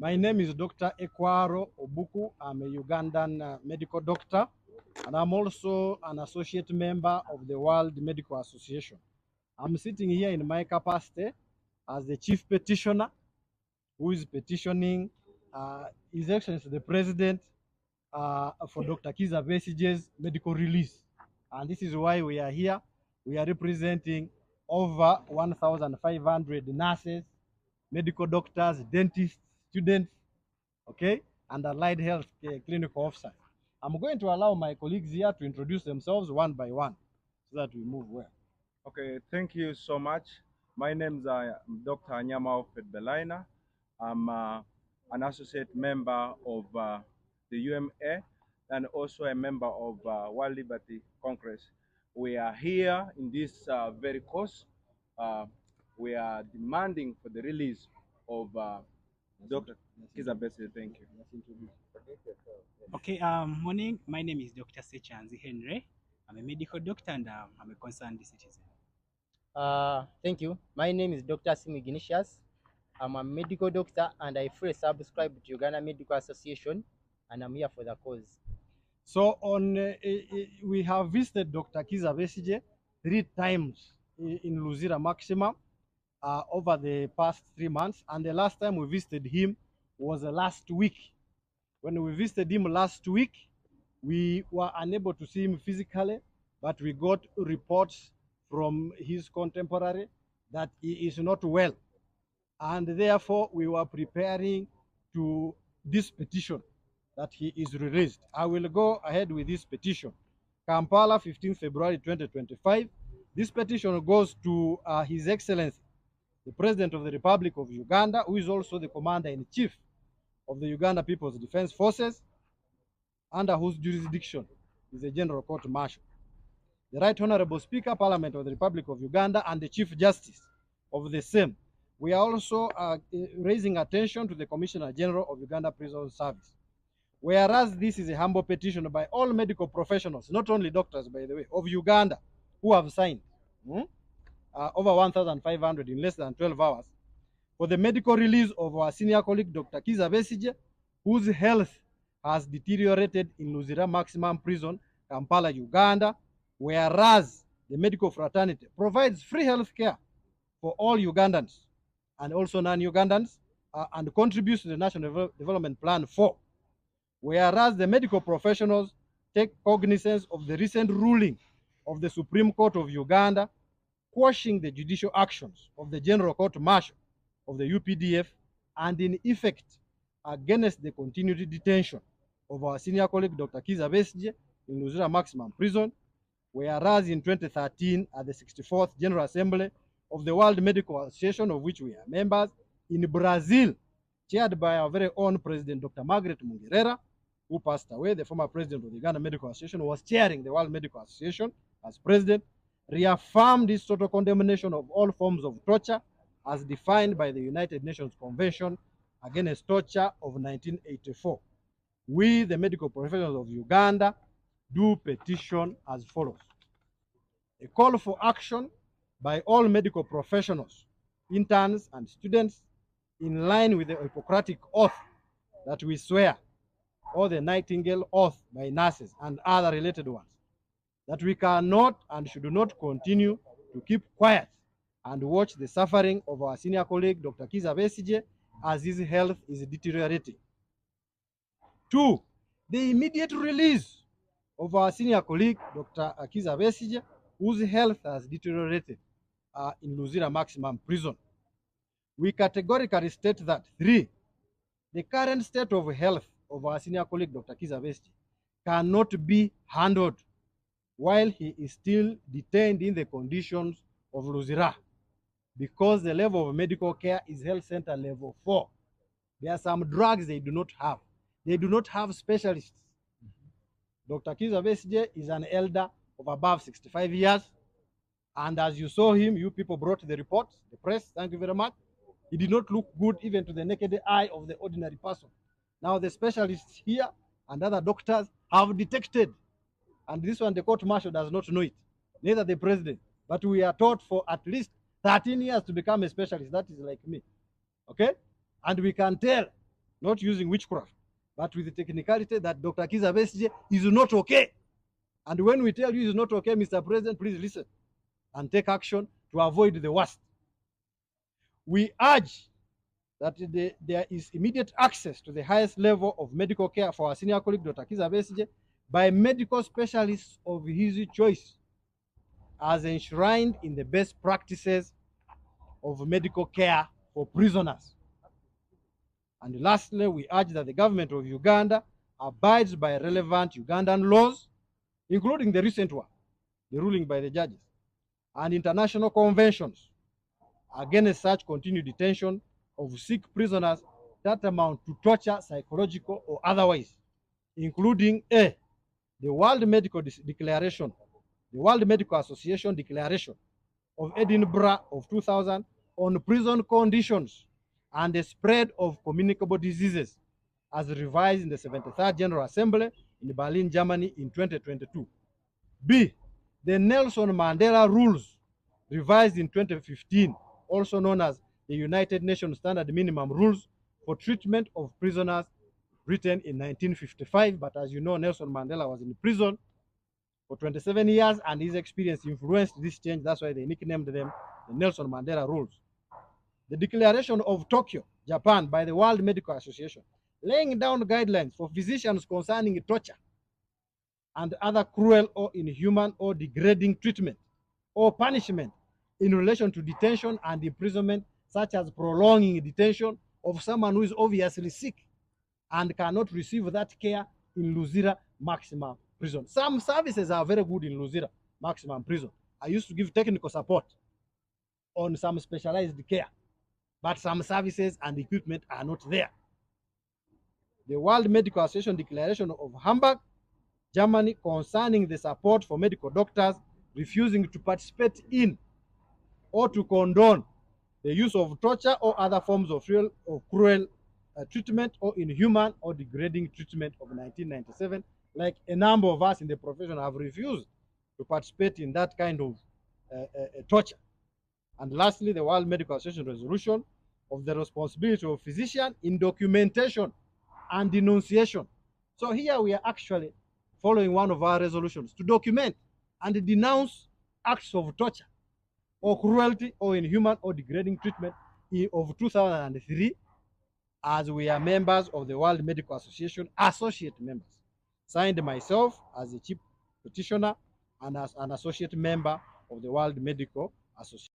My name is Dr. Ekwaru Obuku. I'm a Ugandan medical doctor, and I'm also an associate member of the World Medical Association. I'm sitting here in my capacity as the chief petitioner who is petitioning His Excellency the President for Dr. Kizza Besigye's medical release. And this is why we are here. We are representing over 1,500 nurses, medical doctors, dentists, students, okay, and allied health clinical officers. I'm going to allow my colleagues here to introduce themselves one by one so that we move well. Okay, thank you so much. My name is Dr. Anyama Fedbelaina. I'm an associate member of the UMA and also a member of World Liberty Congress. We are here in this very cause. We are demanding for the release of Dr. Kizza Besigye. Thank you. Okay, morning. My name is Dr. Sechanzi Henry. I'm a medical doctor and I'm a concerned citizen. Thank you. My name is Dr. Simi Ginicius. I'm a medical doctor and I fully subscribe to Uganda Medical Association, and I'm here for the cause. So we have visited Dr. Kizza Besigye 3 times in Luzira Maximum over the past 3 months, and the last time we visited him was last week. When we visited him last week, we were unable to see him physically, but we got reports from his contemporary that he is not well, and therefore we were preparing to this petition that he is released. I will go ahead with this petition. Kampala, 15 February 2025. This petition goes to His Excellency, the President of the Republic of Uganda, who is also the Commander-in-Chief of the Uganda People's Defense Forces, under whose jurisdiction is the General Court Martial. The Right Honorable Speaker, Parliament of the Republic of Uganda, and the Chief Justice of the same. We are also raising attention to the Commissioner General of Uganda Prison Service. Whereas this is a humble petition by all medical professionals, not only doctors, by the way, of Uganda, who have signed over 1,500 in less than 12 hours, for the medical release of our senior colleague, Dr. Kizza Besigye, whose health has deteriorated in Luzira Maximum Prison, Kampala, Uganda, whereas the medical fraternity provides free health care for all Ugandans and also non-Ugandans and contributes to the National Development Plan 4. Whereas the medical professionals take cognizance of the recent ruling of the Supreme Court of Uganda, quashing the judicial actions of the General Court Martial of the UPDF, and in effect against the continued detention of our senior colleague Dr. Kizza Besigye in Luzira Maximum Prison, whereas in 2013 at the 64th General Assembly of the World Medical Association, of which we are members, in Brazil, chaired by our very own President Dr. Margaret Mungerera, who passed away, the former president of the Uganda Medical Association, was chairing the World Medical Association as president, reaffirmed his total condemnation of all forms of torture as defined by the United Nations Convention Against Torture of 1984. We, the medical professionals of Uganda, do petition as follows. A call for action by all medical professionals, interns, and students in line with the Hippocratic Oath that we swear, or the Nightingale Oath by nurses and other related ones, that we cannot and should not continue to keep quiet and watch the suffering of our senior colleague, Dr. Kizza Besigye, as his health is deteriorating. 2, the immediate release of our senior colleague, Dr. Kizza Besigye, whose health has deteriorated in Luzira Maximum Prison. We categorically state that 3, the current state of health of our senior colleague, Dr. Kizza Besigye, cannot be handled while he is still detained in the conditions of Luzira, because the level of medical care is health center level 4. There are some drugs they do not have. They do not have specialists. Dr. Kizza Besigye is an elder of above 65 years, and as you saw him, you people brought the reports, the press, thank you very much. He did not look good even to the naked eye of the ordinary person. Now the specialists here and other doctors have detected, and this one the court martial does not know it, neither the president, but we are taught for at least 13 years to become a specialist. That is like me, okay? And we can tell not using witchcraft, but with the technicality that Dr. Kizza Besigye is not okay. And when we tell you it's not okay, Mr. President, please listen and take action to avoid the worst. We urge that there is immediate access to the highest level of medical care for our senior colleague, Dr. Kizza Besigye, by medical specialists of his choice, as enshrined in the best practices of medical care for prisoners. And lastly, we urge that the government of Uganda abides by relevant Ugandan laws, including the recent one, the ruling by the judges, and international conventions against such continued detention of sick prisoners that amount to torture, psychological or otherwise, including the World Medical Declaration, the World Medical Association Declaration of Edinburgh of 2000 on prison conditions and the spread of communicable diseases, as revised in the 73rd General Assembly in Berlin, Germany in 2022. B, the Nelson Mandela Rules, revised in 2015, also known as the United Nations Standard Minimum Rules for Treatment of Prisoners, written in 1955. But as you know, Nelson Mandela was in prison for 27 years, and his experience influenced this change. That's why they nicknamed them the Nelson Mandela Rules. The Declaration of Tokyo, Japan, by the World Medical Association, laying down guidelines for physicians concerning torture and other cruel or inhuman or degrading treatment or punishment in relation to detention and imprisonment, such as prolonging detention of someone who is obviously sick and cannot receive that care in Luzira Maximum Prison. Some services are very good in Luzira Maximum Prison. I used to give technical support on some specialized care, but some services and equipment are not there. The World Medical Association Declaration of Hamburg, Germany, concerning the support for medical doctors refusing to participate in or to condone the use of torture or other forms of cruel treatment or inhuman or degrading treatment of 1997. Like a number of us in the profession have refused to participate in that kind of torture. And lastly, the World Medical Association resolution of the responsibility of physician in documentation and denunciation. So here we are actually following one of our resolutions to document and denounce acts of torture or cruelty or inhuman or degrading treatment of 2003, as we are members of the World Medical Association, associate members. Signed myself as the chief petitioner and as an associate member of the World Medical Association.